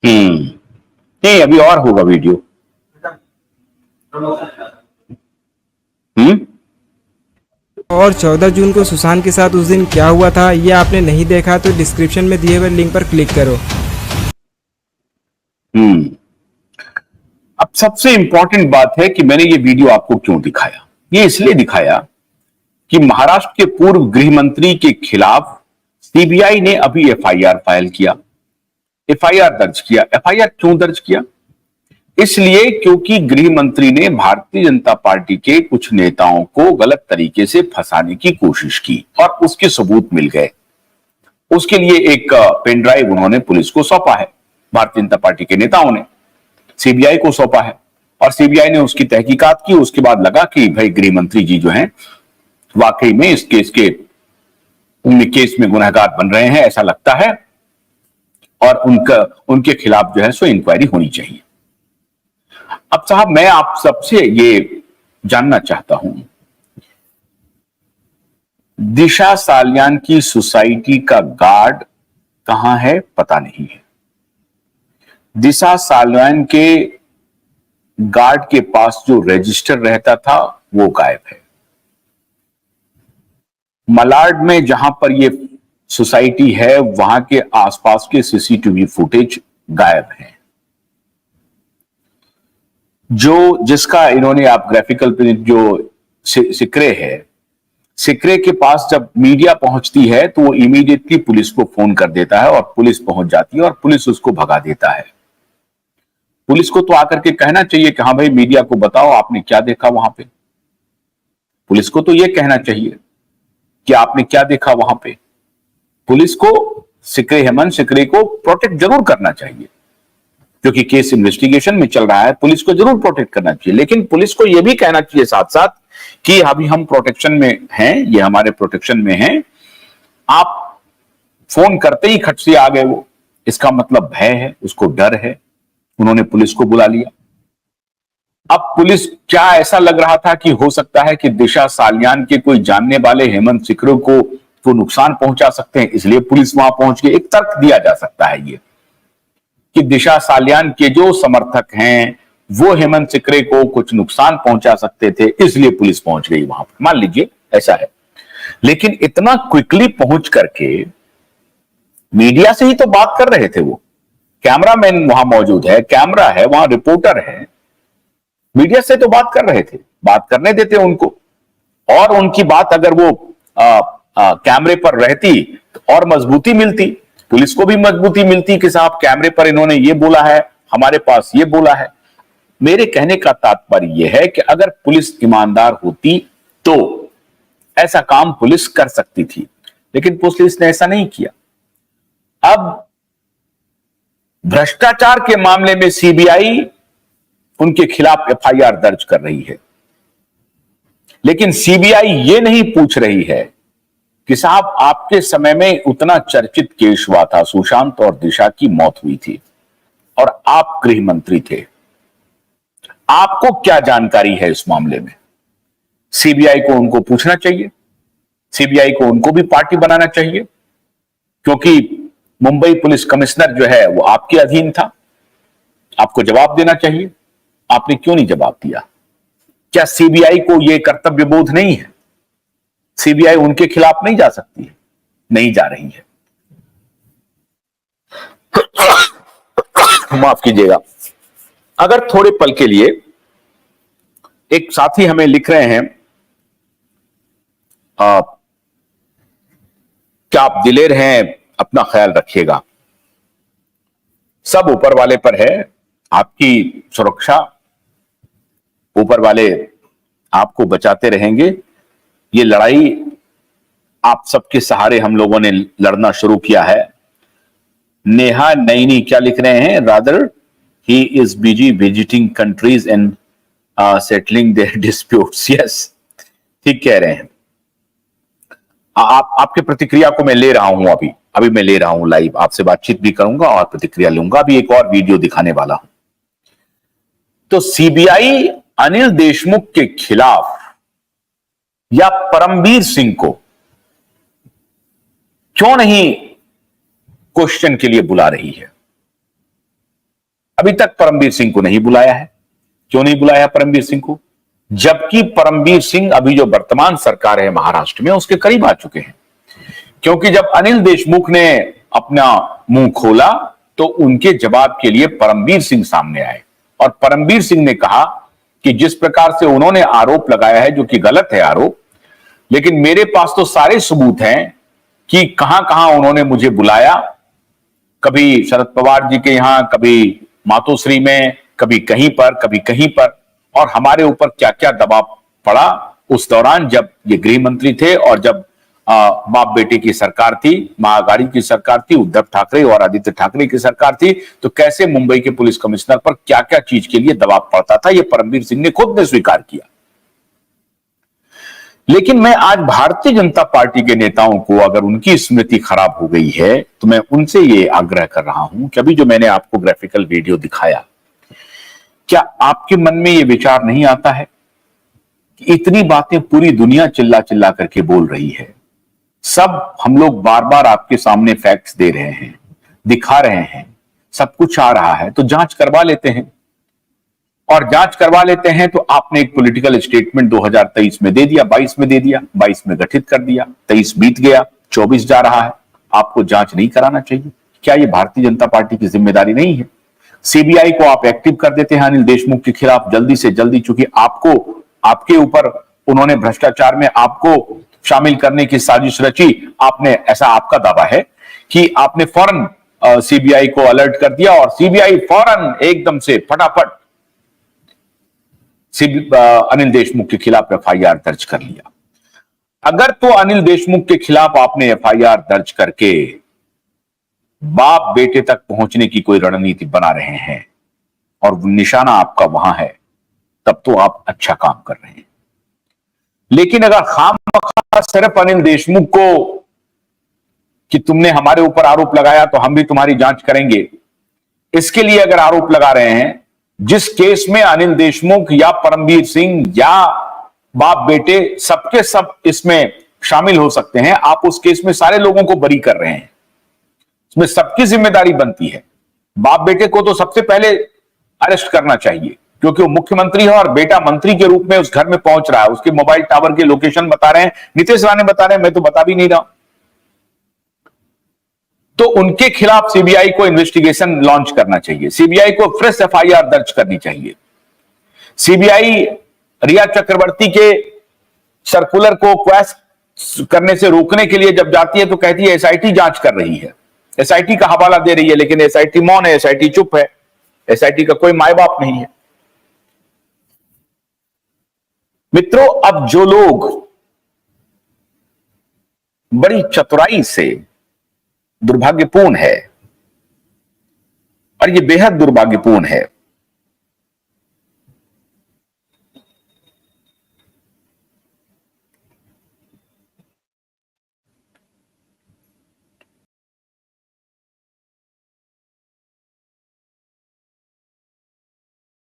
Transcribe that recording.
नहीं, अभी और होगा वीडियो। हम्म। और 14 जून को सुशांत के साथ उस दिन क्या हुआ था, ये आपने नहीं देखा तो डिस्क्रिप्शन में दिए हुए लिंक पर क्लिक करो। अब सबसे इंपॉर्टेंट बात है कि मैंने ये वीडियो आपको क्यों दिखाया। ये इसलिए दिखाया कि महाराष्ट्र के पूर्व गृह मंत्री के खिलाफ सीबीआई ने अभी एफआईआर फाइल किया, एफआईआर दर्ज किया। एफआईआर क्यों दर्ज किया? इसलिए क्योंकि गृह मंत्री ने भारतीय जनता पार्टी के कुछ नेताओं को गलत तरीके से फंसाने की कोशिश की और उसके सबूत मिल गए। उसके लिए एक पेन ड्राइव उन्होंने पुलिस को सौंपा है, भारतीय जनता पार्टी के नेताओं ने सीबीआई को सौंपा है और सीबीआई ने उसकी तहकीकात की। उसके बाद लगा कि भाई गृह मंत्री जी जो हैं वाकई में इस केस में गुनहगार बन रहे हैं, ऐसा लगता है, और उनके खिलाफ जो है सो इंक्वायरी होनी चाहिए। अब साहब, मैं आप सबसे ये जानना चाहता हूं, दिशा सालियान की सोसाइटी का गार्ड कहां है पता नहीं है। दिशा सालियान के गार्ड के पास जो रजिस्टर रहता था वो गायब है। मलाड में जहां पर ये सोसाइटी है वहां के आसपास के सीसीटीवी फुटेज गायब है। जिसका इन्होंने आप ग्राफिकल प्रिंट जो सिक्रे है, सिक्रे के पास जब मीडिया पहुंचती है तो वो इमीडिएटली पुलिस को फोन कर देता है और पुलिस पहुंच जाती है और पुलिस उसको भगा देता है। पुलिस को तो आकर के कहना चाहिए कि हाँ भाई मीडिया को बताओ आपने क्या देखा वहां पे। पुलिस को तो ये कहना चाहिए कि आपने क्या देखा वहां पे। पुलिस को हेमंत सिकरे को प्रोटेक्ट जरूर करना चाहिए, क्योंकि केस इन्वेस्टिगेशन में चल रहा है, पुलिस को जरूर प्रोटेक्ट करना चाहिए। लेकिन पुलिस को यह भी कहना चाहिए साथ साथ कि अभी हम प्रोटेक्शन में हैं, ये हमारे प्रोटेक्शन में हैं, आप फोन करते ही खट से आ गए, वो इसका मतलब भय है, उसको डर है, उन्होंने पुलिस को बुला लिया। अब पुलिस क्या ऐसा लग रहा था कि हो सकता है कि दिशा सालियान के कोई जानने वाले हेमंत सिकरे को नुकसान पहुंचा सकते हैं, इसलिए पुलिस वहां पहुंच गई। एक तर्क दिया जा सकता है ये कि दिशा सालियान के जो समर्थक हैं वो हेमंत सिकरे को कुछ नुकसान पहुंचा सकते थे, इसलिए पुलिस पहुंच गई वहां पर, मान लीजिए ऐसा है। लेकिन इतना क्विकली पहुंच करके मीडिया से ही तो बात कर रहे थे वो, कैमरामैन वहां मौजूद है, कैमरा है वहां, रिपोर्टर है, मीडिया से तो बात कर रहे थे, बात करने देते उनको। और उनकी बात अगर वो कैमरे पर रहती तो और मजबूती मिलती, पुलिस को भी मजबूती मिलती कि साहब कैमरे पर इन्होंने ये बोला है, हमारे पास ये बोला है। मेरे कहने का तात्पर्य यह है कि अगर पुलिस ईमानदार होती तो ऐसा काम पुलिस कर सकती थी, लेकिन पुलिस ने ऐसा नहीं किया। अब भ्रष्टाचार के मामले में सीबीआई उनके खिलाफ एफआईआर दर्ज कर रही है, लेकिन सीबीआई ये नहीं पूछ रही है कि साहब आपके समय में उतना चर्चित केस हुआ था, सुशांत और दिशा की मौत हुई थी और आप गृह मंत्री थे, आपको क्या जानकारी है इस मामले में। सीबीआई को उनको पूछना चाहिए, सीबीआई को उनको भी पार्टी बनाना चाहिए, क्योंकि मुंबई पुलिस कमिश्नर जो है वो आपके अधीन था, आपको जवाब देना चाहिए। आपने क्यों नहीं जवाब दिया? क्या सीबीआई को यह कर्तव्य बोध नहीं है? सीबीआई उनके खिलाफ नहीं जा सकती है? नहीं जा रही है। माफ कीजिएगा। अगर थोड़े पल के लिए, एक साथी हमें लिख रहे हैं क्या आप दिलेर हैं, अपना ख्याल रखिएगा। सब ऊपर वाले पर है, आपकी सुरक्षा ऊपर वाले आपको बचाते रहेंगे। ये लड़ाई आप सबके सहारे हम लोगों ने लड़ना शुरू किया है। नेहा नईनी क्या लिख रहे हैं? Rather he is busy visiting countries and settling their disputes. Yes, ठीक कह रहे हैं आप। आपके प्रतिक्रिया को मैं ले रहा हूं, अभी मैं ले रहा हूं लाइव, आपसे बातचीत भी करूंगा और प्रतिक्रिया लूंगा। अभी एक और वीडियो दिखाने वाला हूं। तो सीबीआई अनिल देशमुख के खिलाफ या परमबीर सिंह को क्यों नहीं क्वेश्चन के लिए बुला रही है? अभी तक परमबीर सिंह को नहीं बुलाया है। क्यों नहीं बुलाया परमबीर सिंह को? जबकि परमबीर सिंह अभी जो वर्तमान सरकार है महाराष्ट्र में उसके करीब आ चुके हैं। क्योंकि जब अनिल देशमुख ने अपना मुंह खोला तो उनके जवाब के लिए परमबीर सिंह सामने आए और परमबीर सिंह ने कहा कि जिस प्रकार से उन्होंने आरोप लगाया है, जो कि गलत है आरोप, लेकिन मेरे पास तो सारे सबूत हैं कि कहां कहां उन्होंने मुझे बुलाया, कभी शरद पवार जी के यहां, कभी मातोश्री में, कभी कहीं पर, कभी कहीं पर, और हमारे ऊपर क्या क्या दबाव पड़ा उस दौरान जब ये गृह मंत्री थे और जब बाप बेटे की सरकार थी, महाअघाड़ी की सरकार थी, उद्धव ठाकरे और आदित्य ठाकरे की सरकार थी, तो कैसे मुंबई के पुलिस कमिश्नर पर क्या क्या चीज के लिए दबाव पड़ता था, ये परमबीर सिंह ने खुद ने स्वीकार किया। लेकिन मैं आज भारतीय जनता पार्टी के नेताओं को, अगर उनकी स्मृति खराब हो गई है, तो मैं उनसे ये आग्रह कर रहा हूं कि अभी जो मैंने आपको ग्राफिकल वीडियो दिखाया, क्या आपके मन में ये विचार नहीं आता है कि इतनी बातें पूरी दुनिया चिल्ला चिल्ला करके बोल रही है, सब हम लोग बार बार आपके सामने फैक्ट्स दे रहे हैं, दिखा रहे हैं, सब कुछ आ रहा है, तो जांच करवा लेते हैं। और जांच करवा लेते हैं तो आपने एक पॉलिटिकल स्टेटमेंट 2023 में दे दिया, 22 में दे दिया, 22 में गठित कर दिया, 23 बीत गया, 24 जा रहा है, आपको जांच नहीं कराना चाहिए? क्या ये भारतीय जनता पार्टी की जिम्मेदारी नहीं है? सीबीआई को आप एक्टिव कर देते हैं अनिल देशमुख के खिलाफ जल्दी से जल्दी, चूंकि आपको, आपके ऊपर उन्होंने भ्रष्टाचार में आपको शामिल करने की साजिश रची, आपने, ऐसा आपका दावा है कि आपने फौरन सीबीआई को अलर्ट कर दिया और सीबीआई फौरन एकदम से फटाफट अनिल देशमुख के खिलाफ एफआईआर दर्ज कर लिया। अगर तो अनिल देशमुख के खिलाफ आपने एफआईआर दर्ज करके बाप बेटे तक पहुंचने की कोई रणनीति बना रहे हैं और निशाना आपका वहां है, तब तो आप अच्छा काम कर रहे हैं। लेकिन अगर खामखा सिर्फ अनिल देशमुख को कि तुमने हमारे ऊपर आरोप लगाया तो हम भी तुम्हारी जांच करेंगे, इसके लिए अगर आरोप लगा रहे हैं, जिस केस में अनिल देशमुख या परमबीर सिंह या बाप बेटे सबके सब इसमें शामिल हो सकते हैं, आप उस केस में सारे लोगों को बरी कर रहे हैं, इसमें सबकी जिम्मेदारी बनती है। बाप बेटे को तो सबसे पहले अरेस्ट करना चाहिए क्योंकि वो मुख्यमंत्री है और बेटा मंत्री के रूप में उस घर में पहुंच रहा है, उसके मोबाइल टावर के लोकेशन बता रहे हैं, नीतीश राणे बता रहे हैं, मैं तो बता भी नहीं रहा। तो उनके खिलाफ सीबीआई को इन्वेस्टिगेशन लॉन्च करना चाहिए, सीबीआई को फ्रेश एफआईआर दर्ज करनी चाहिए। सीबीआई रिया चक्रवर्ती के सर्कुलर को क्वैश करने से रोकने के लिए जब जाती है तो कहती है एसआईटी जांच कर रही है, एसआईटी का हवाला दे रही है, लेकिन एसआईटी मौन है, एसआईटी चुप है, एसआईटी का कोई माय बाप नहीं है। मित्रों, अब जो लोग बड़ी चतुराई से, दुर्भाग्यपूर्ण है और यह बेहद दुर्भाग्यपूर्ण है,